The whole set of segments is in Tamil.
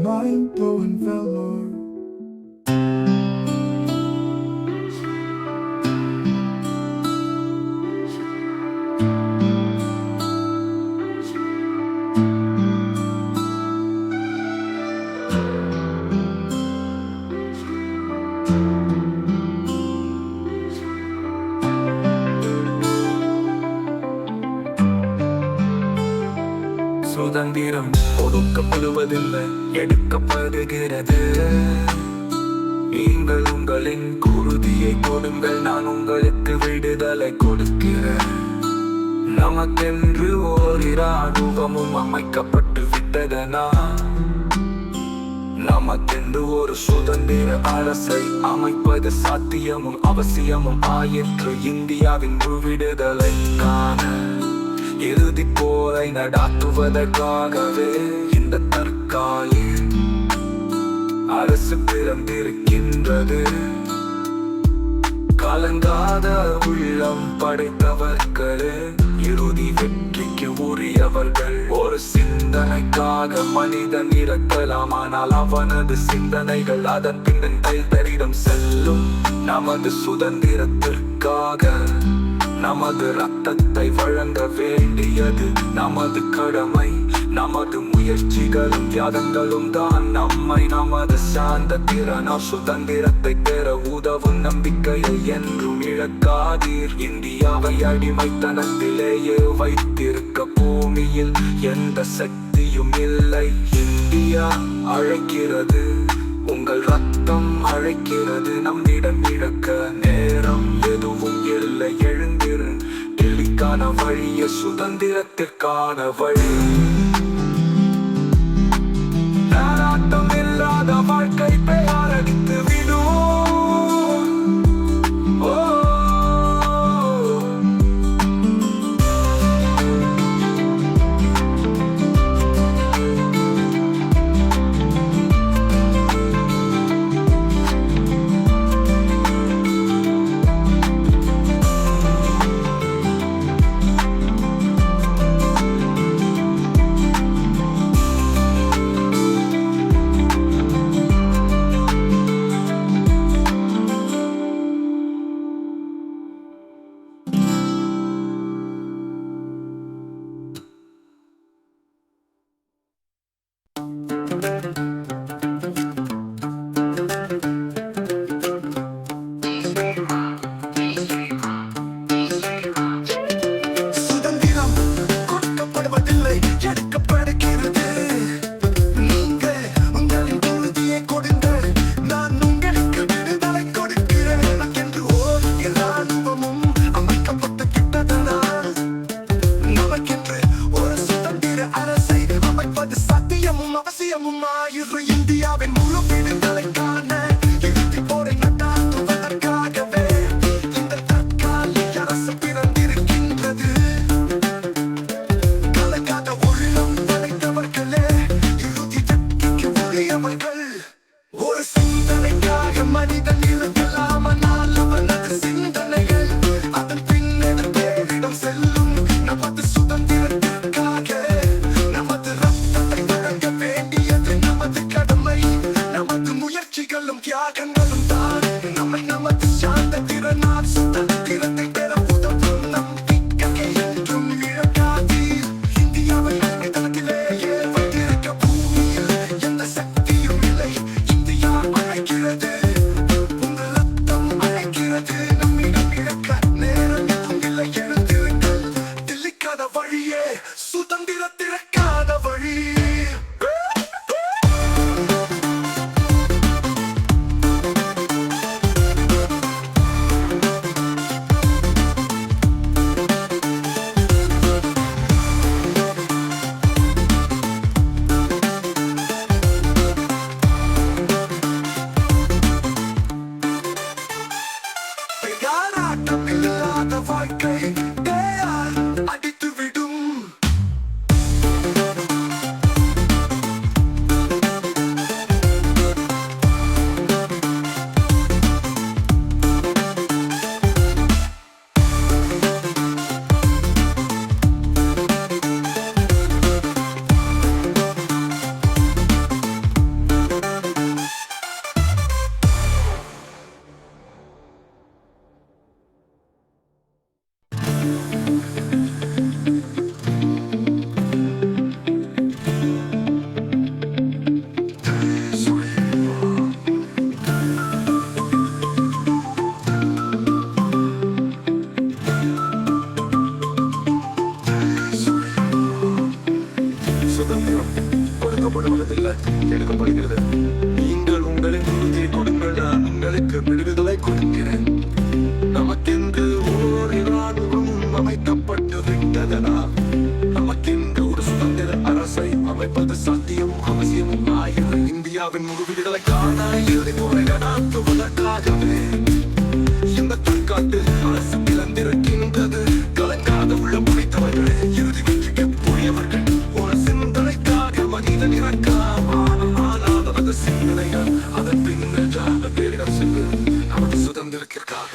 Mind-blowing velour. சுதந்திரம் ஒடுக்கப்படுவதில்லை, எடுக்கப்படுகிறது. நீங்கள் உங்களின் குருதியை கொடுங்கள், நான் உங்களுக்கு விடுதலை கொடுக்கிறேன். நமக்கென்று ஓர் இராணுவமும் அமைக்கப்பட்டு விட்டதனா, நமக்கென்று ஒரு சுதந்திர அரசை அமைப்பது சாத்தியமும் அவசியமும் ஆயிற்று. இந்தியாவின் விடுதலைக்கான இறுதி போரை நடாத்துவதற்காகவே இந்த தற்காலிக அரசு பிறந்திருக்கின்றது. கலங்காத உள்ளம் படைத்தவர்களே, இறுதி வெற்றிக்கு உரியவர்கள். ஒரு சிந்தனைக்காக மனிதன் இறக்கலாம், ஆனால் அவனது சிந்தனைகள் அதன் பின்னரிடம் செல்லும். நமது சுதந்திரத்திற்காக நமது ரத்தத்தை வழங்க வேண்டியது நமது கடமை. நமது முயற்சிகளும் தியாகங்களும் தான் நம்மை நமது சார்ந்த திறனா சுதந்திரத்தை பெற உதவும். நம்பிக்கையை என்றும் இழக்காதீர். இந்தியாவை அடிமைத்தனத்திலேயே வைத்திருக்க பூமியில் எந்த சக்தியும் இல்லை. இந்தியா அழைக்கிறது, உங்கள் ரத்தம் அழைக்கிறது. நம்மிடம் இழக்க நேரம் எதுவும் இல்லை. எழுந்திரு, டெல்லிக்கான வழிய சுதந்திரத்திற்கான வழி. நாட்டம் இல்லாத வாழ்க்கை பெயரடித்து விடும். ஓ இந்தியாவின் முழு விடுதலைக்கான இறுதி போரை நடாத்துவதற்காகவே இந்த தற்காலிக அரசு பிறந்திருக்கின்றது. கலக்காத உள்ளம் படைத்தவர்களே, இறுதி வெற்றிக்கு உரியவர்கள். ஒரு சிந்தனைக்காக மனிதன் இருக்கலாம், ஆனால் அவனது சிந்தனைகள் அதன் பின்னரிடம் செல்லும். நமது சுதந்திரத்திற்காக நமது ரத்தத்தை வழங்க வேண்டியது நமது கடமை. நமது முயற்சிகளும் தியாகங்களும் தான் நம்மை நமது சார்ந்த திறனால் சுதந்திரத்தை பெற உதவும். நம்பிக்கை என்றும் இழக்காதீர். இந்தியாவை அடிமைத்தனத்திலேயே வைத்திருக்க பூமியில் எந்த சக்தியும் இல்லை. இந்தியா அழைக்கிறது, உங்கள் ரத்தம் அழைக்கிறது. நம்மிடம் இழக்க நேரம் எதுவும் இல்லை. எழுந்திருங்கள், டெல்லிக்கான வழியே சுதந்திரத்திற்கான வழி. பெயராட்டம் இல்லாத வாழ்க்கை பெயர் அடித்துவிடும். சுதந்திரம் கொடுக்கப்படுவதில்லை, எடுக்கப்படுகிறது. நீங்கள் உங்களின் உறுதியை கொடுங்கள், நான் உங்களுக்கு விடுதலை கொடுக்கிறேன். நமக்கென்று ஓர் இராணுவம் அமைக்கப்பட்டு விட்டதனா? நமக்கென்று ஒரு சுதந்திர அரசை அமைப்பது சாத்தியம் அவசியமும் ஆகிறது. இந்தியாவின் முழு விடுதலைக்கான இறுதி போரை நடத்துவதற்காகவே இந்த தற்காட்டு அரசு பிளந்திருக்கின்றது. கலங்காத உள்ள முடித்தவர்களே, இறுதி வெற்றிக்கு புரியவர்கள் ஒரு சிந்தனைக்காக மனிதன் இறக்காத சிந்தனைகள் அதன் பின்னர் பேரிடம் சென்று நமது சுதந்திரத்திற்காக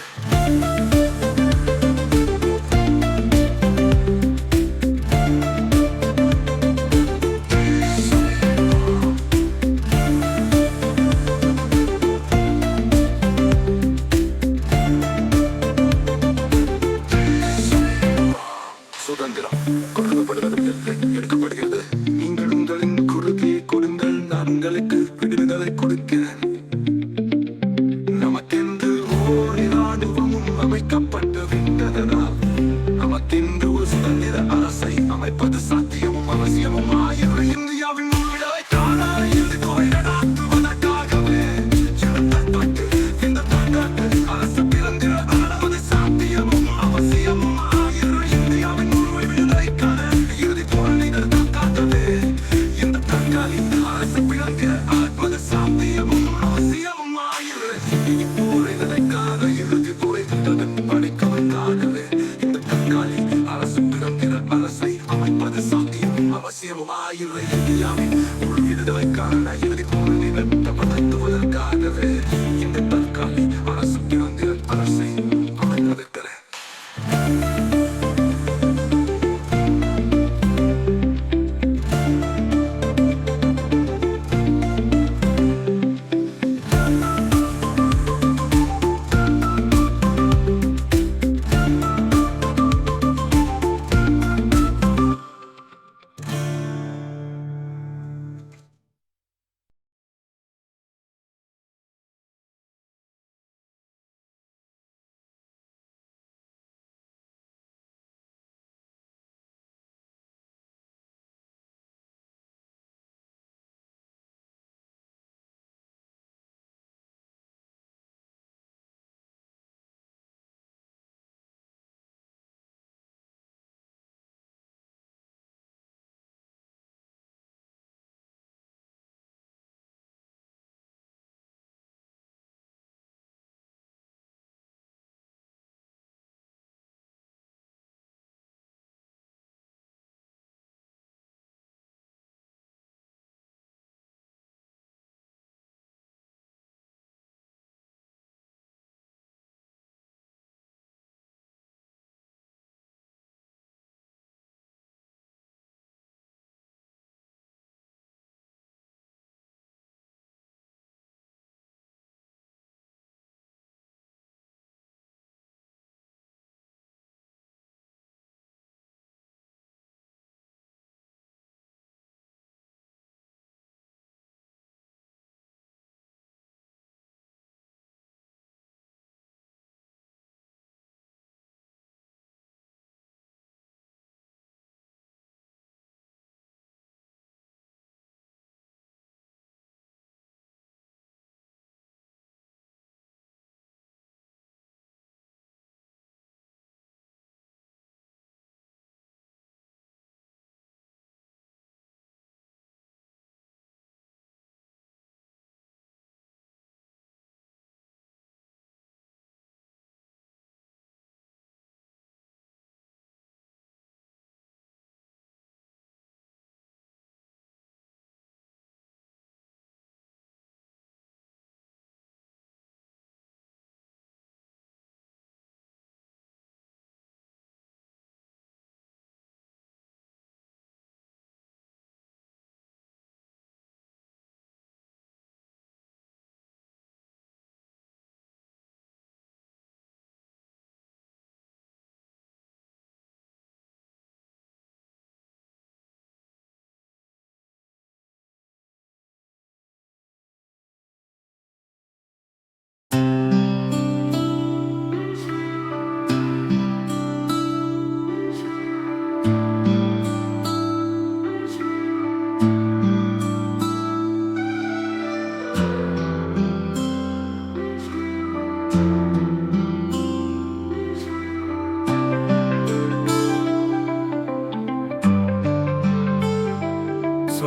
சுதந்திரம் கொடுக்கப்படுவதில்லை, எடுக்கப்படுகிறது. நீங்கள் உங்களின் குறுகியை கொடுங்கள், நான் உங்களுக்கு விடுதலை கொடுக்கிறேன். நமக்கென்று ஓர் இராணுவமும் அமைக்கப்பட்டு விட்டதனா? நமக்கென்று ஒரு சுதந்திர அரசை அமைப்பது சாத்தியமும் அவசியமும் ஆகிறது. இந்தியாவின் விடுதலைக்கான இறுதி போரை நடத்துவதற்காகவே இந்த தற்காட்டு அரசு பிறந்திருப்பது சாத்தியமும் அவசியமும் ஆகிறது. இந்தியாவின் விடுதலைக்கான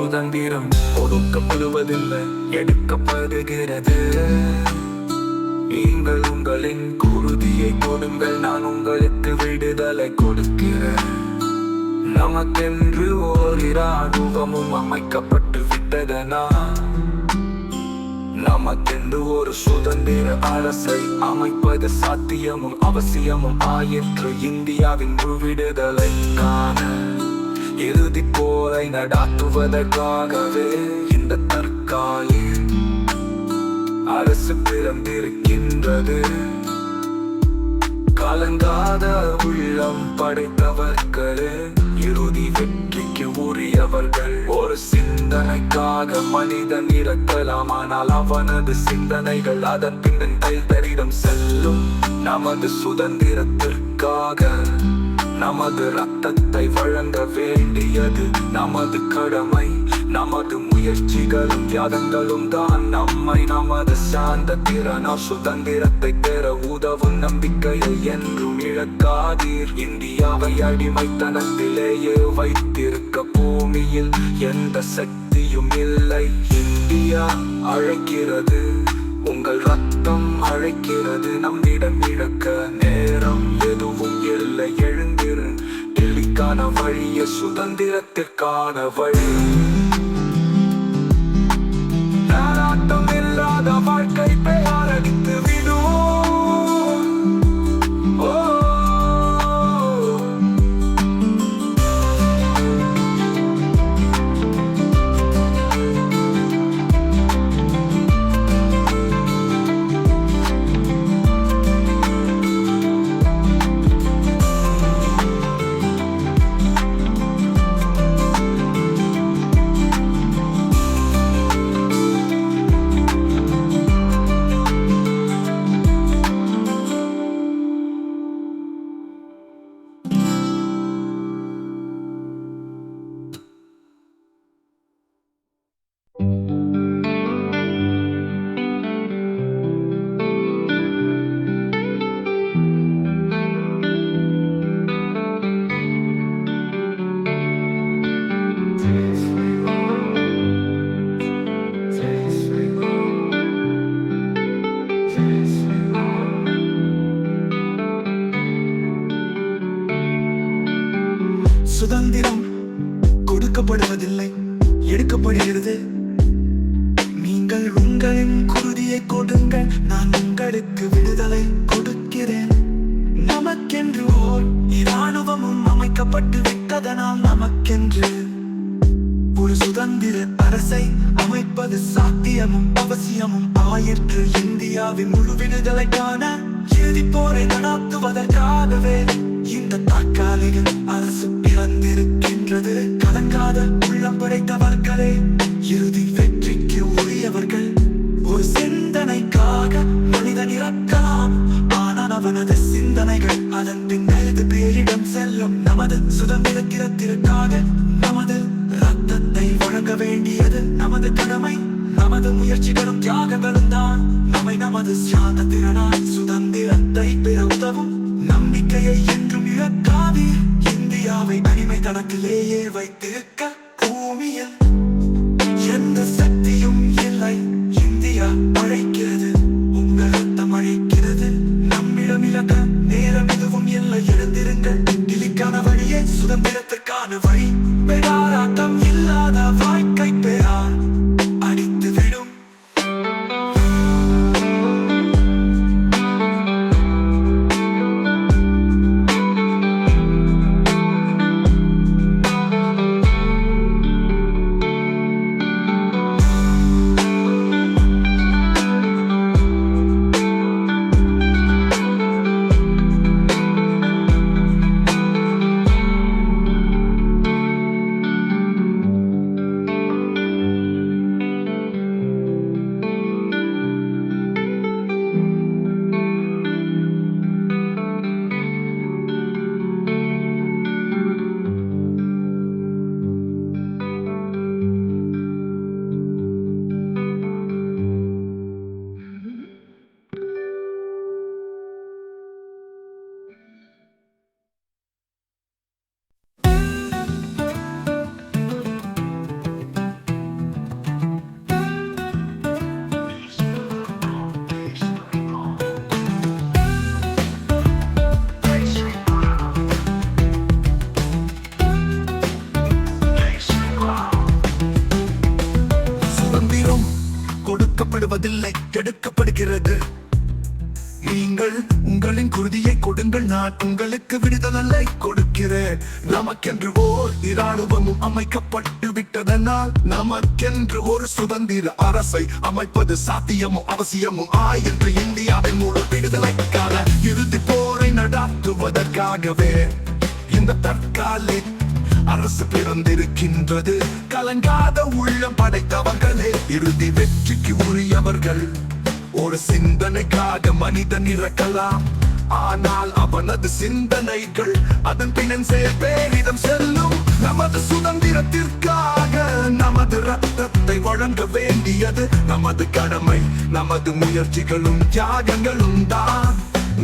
சுதந்திரம் ஒதுக்கப்படுவதில்லை, எடுக்கப்படுகிறது. நீங்கள் உங்களின் குருதியை கொடுங்கள், நான் உங்களுக்கு விடுதலை கொடுக்கிறேன். நமக்கென்று ஓர் இராணுவமும் அமைக்கப்பட்டு விட்டதனால், நமக்கென்று ஒரு சுதந்திர அரசை அமைப்பது சாத்தியமும் அவசியமும் ஆயிற்று. இந்தியாவின் விடுதலைக்கான இறுதி போரை நடாத்துவதற்காகவே இந்த தற்காலிக அரசு பிறந்திருக்கின்றது. கலங்காத உள்ளம் படைத்தவர்களே, இறுதி வெற்றிக்கு உரியவர்கள். ஒரு சிந்தனைக்காக மனிதன் இறக்கலாம், ஆனால் அவனது சிந்தனைகள் அதன் பின்னரிடம் செல்லும். நமது சுதந்திரத்திற்காக நமது ரத்தத்தை வழங்க வேண்டியது நமது கடமை. நமது முயற்சிகளும் தியாகங்களும் தான் நம்மை நமது சார்ந்த திறனால் சுதந்திரத்தை பெற உதவும். நம்பிக்கையை என்றும் இழக்காதீர். இந்தியாவை அடிமைத்தனத்திலேயே வைத்திருக்க பூமியில் எந்த சக்தியும் இல்லை. இந்தியா அழைக்கிறது, உங்கள் ரத்தம் அழைக்கிறது. நம்மிடம் இழக்க நேரம் எதுவும் இல்லை. எழுந்திரு, டெல்லிக்கான வழிய சுதந்திரத்திற்கான வழி. நாட்டம் இல்லாத வாழ்க்கை பெயரடித்து விடும். ஓ சுதந்திரம் கொடுக்கப்படுவதில்லை, எடுக்கப்படுகிறது. நீங்கள் உங்களின் குருதியை கொடுங்கள், நான் உங்களுக்கு விடுதலை கொடுக்கிறேன். நமக்கென்று ஓர் இராணுவமும் அமைக்கப்பட்டு விட்டதனால், நமக்கென்று ஒரு சுதந்திர அரசை அமைப்பது சாத்தியமும் அவசியமும் ஆயிற்று. இந்தியாவின் முழு விடுதலைக்கான இறுதி போரை நடாத்துவதற்காகவே இந்த தற்காலிக அரசு பிறந்திருக்கின்றது. கலங்காத உள்ளம் படைத்தவர்களே, இறுதி வெற்றிக்கு உரியவர்கள். ஒரு சிந்தனைக்காக மனிதன் இறக்கலாம், ஆனால் அவனது சிந்தனைகள் அதன் பின்னது பேரிடம் செல்லும். நமது சுதந்திரத்திற்காக நமது ரத்தத்தை வழங்க வேண்டியது நமது கடமை. நமது முயற்சிகளும் தியாகங்களும் தான் நம்மை நமது சார்ந்த திறனால் சுதந்திரத்தை பெற உதவும். நம்பிக்கையை என்றும் இழக்காதீர். இந்தியாவை அடிமைத்தனத்திலேயே வைத்திருக்க பூமியில் எந்த சக்தியும் இல்லை. இந்தியா அழைக்கிறது, உங்கள் ரத்தம் அழைக்கிறது. நம்மிடம் இழக்க நேரம் எதுவும் இல்லை. எழுந்திருங்கள், டெல்லிக்கான வழியே சுதந்திரத்திற்கான வழி. பெறாராட்டம் இல்லாத வாழ்க்கை பெறார் அடித்து விடும். உங்களுக்கு விடுதலை கொடுக்கிறேன். நமக்கென்று ஓர் இராணுவமும் அமைக்கப்பட்டு விட்டதனால் நமக்கென்று ஒரு சுதந்திர அரசை அமைப்பது சாத்தியமும் அவசியமும் என்று இந்தியாவின் முழு விடுதலைக்கான இறுதி போரை நடத்துவதற்காகவே இந்த தற்காலிக அரசு பிறந்திருக்கின்றது. கலங்காத உள்ளம் படைத்தவர்களே இறுதி வெற்றிக்கு உரியவர்கள். ஒரு சிந்தனைக்காக மனிதன் இறக்கலாம், ஆனால் அவனது சிந்தனைகள் அதன் பின்னே பேரிடம் செல்லும். நமது சுதந்திரத்திற்காக நமது ரத்தத்தை வழங்க வேண்டியது நமது கடமை. நமது முயற்சிகளும் தியாகங்களும் தான்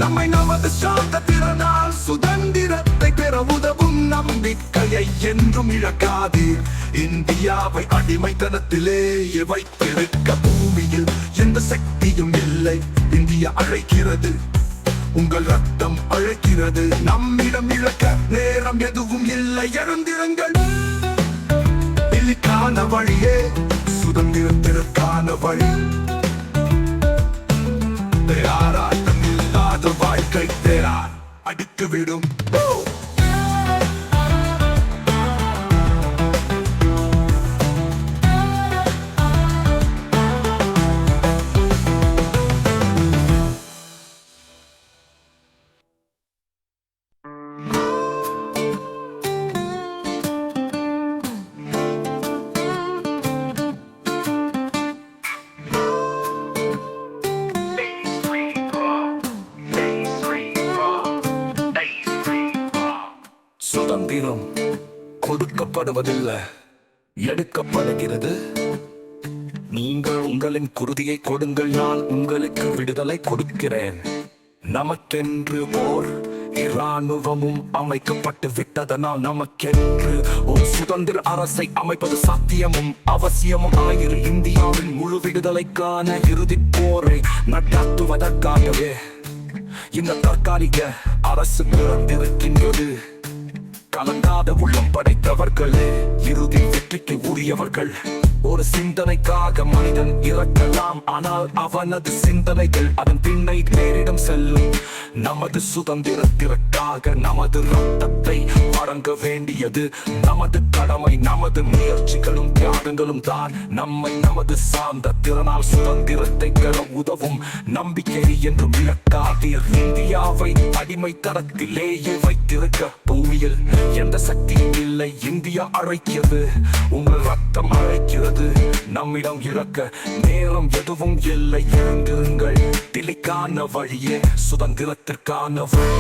நம்மை நமது சாந்த திறனால் சுதந்திரத்தை பெற உதவும். நம்பிக்கையை என்றும் இழக்காது. இந்தியாவை அடிமைத்தனத்திலேயே வைத்திருக்க பூமியில் எந்த சக்தியும் இல்லை. இந்தியா அழைக்கிறது, உங்கள் ரத்தம் அழைக்கிறது. நம்மிடம் இழக்க நேரம் எதுவும் இல்லை. எழுந்திருங்கள், இலிக்கான வழியே சுதந்திரத்திற்கான வழி. தேராட்டம் இல்லாத வாழ்க்கை தேரார் அடித்துவிடும். சுதந்திரம் கொடுக்கப்படுவதில்லை, எடுக்கப்படுகிறது. நீங்கள் உங்களின் குருதியை கொடுங்கள், நான் உங்களுக்கு விடுதலை கொடுக்கிறேன். நமக்கென்று ஓர் இராணுவமும் அமைக்கப்பட்டு விட்டதனால் நமக்கென்று ஒரு சுதந்திர அரசை அமைப்பது சாத்தியமும் அவசியமும் ஆயிரு இந்தியாவின் முழு விடுதலைக்கான இறுதி போரை நடத்துவதற்காகவே இந்த தற்காலிக அரசு பிறந்திருக்கின்றது. கலங்காத உள்ளம் படைத்தவர்களே இறுதி வெற்றிக்கு உரியவர்கள். ஒரு சிந்தனைக்காக மனிதன் இறக்கலாம், ஆனால் அவனது சிந்தனைகள் அதன் பின்னை பேரிடம் செல்லும். நமது சுதந்திரத்திற்காக நமது ரத்தத்தை வழங்க வேண்டியது நமது கடமை. நமது முயற்சிகளும் தியாகங்களும் தான் நம்மை நமது சார்ந்த திறனால் சுதந்திரத்தை பெற உதவும். நம்பிக்கை என்றும் இழக்காதீர். இந்தியாவை அடிமைத்தனத்திலேயே வைத்திருக்க பூமியில் எந்த சக்தியும் இல்லை. இந்தியா அழைக்கிறது, உங்கள் ரத்தம் அழைக்கிறது. நம்மிடம் இறக்க நேரம் எதுவும் இல்லை. எழுந்திருங்கள், திலிக்கான வழியே சுதந்திரத்திற்கான வழி.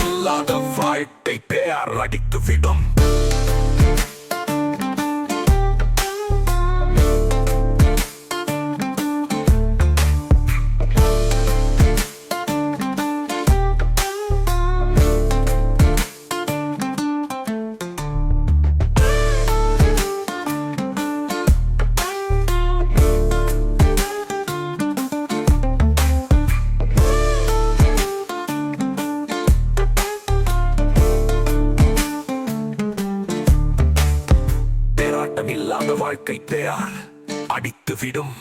இல்லாத வாழ்க்கை பேர் அடித்துவிடும். இல்லாத வாழ்க்கை பேர் அடித்துவிடும்.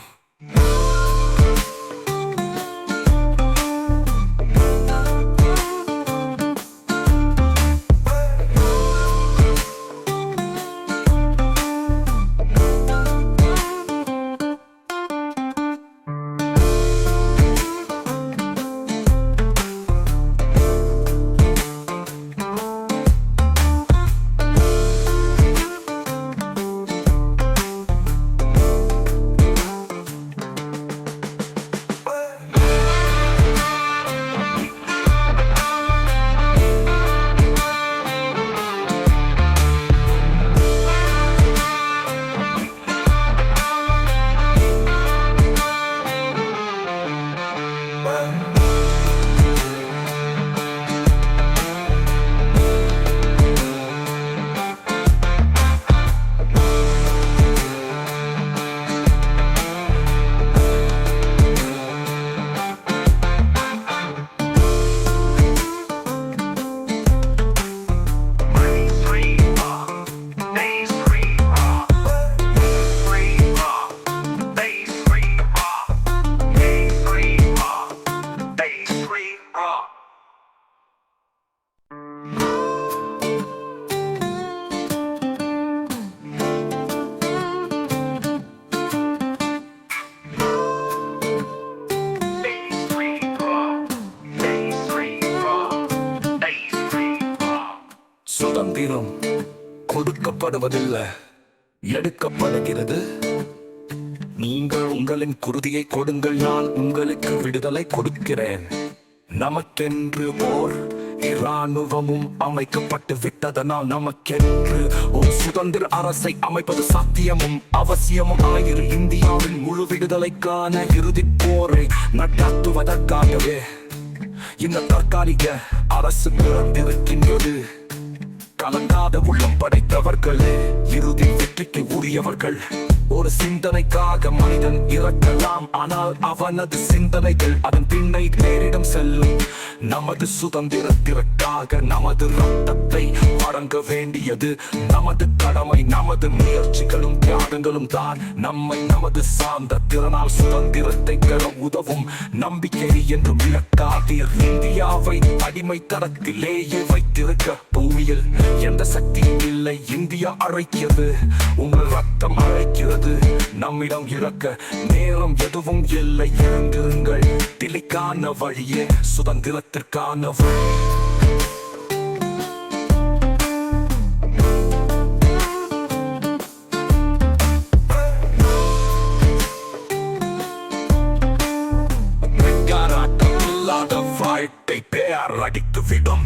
சுதந்திரம் கொடுக்கப்படுவதில்லை, எடுக்கப்படுகிறது. நீங்கள் உங்களின் குருதியை கொடுங்கள், நான் உங்களுக்கு விடுதலை கொடுக்கிறேன். நமக்கென்று ஓர் இராணுவமும் அமைக்கப்பட்டு விட்டதனால் நமக்கென்று ஒரு சுதந்திர அரசை அமைப்பது சாத்தியமும் அவசியமும் ஆயிரு. இந்தியாவின் முழு விடுதலைக்கான இறுதிப் போரை நடத்துவதற்காகவே இந்த தற்காலிக அரசு பிறந்திருக்கின்றது. கலங்காத உள்ளம் படைத்தவர்களே, இறுதி வெற்றிக்கு உரியவர்கள். ஒரு சிந்தனைக்காக மனிதன் இறக்கலாம், ஆனால் அவனது சிந்தனைகள் அதன் பின்னை நேரிடம் செல்லும். நமது சுதந்திரத்திற்காக நமது ரத்தத்தை வழங்க வேண்டியது நமது கடமை. நமது முயற்சிகளும் தியாகங்களும் தான் நம்மை நமது சார்ந்த திறனால் சுதந்திரத்தை பெற உதவும். நம்பிக்கை என்றும் இழக்காதீர். இந்தியாவை அடிமை தரத்திலேயே வைத்திருக்க பூமியில் எந்த சக்தியும் இல்லை. இந்தியா அழைக்கிறது, உங்கள் ரத்தம் அழைக்கிறது. நம்மிடம் இறக்க நேரம் எதுவும் இல்லை. எழுந்திருங்கள், திலைக்கான வழியே சுதந்திரத்திற்கான வழி. வாழ்க்கை பெயர் அடித்துவிடும்.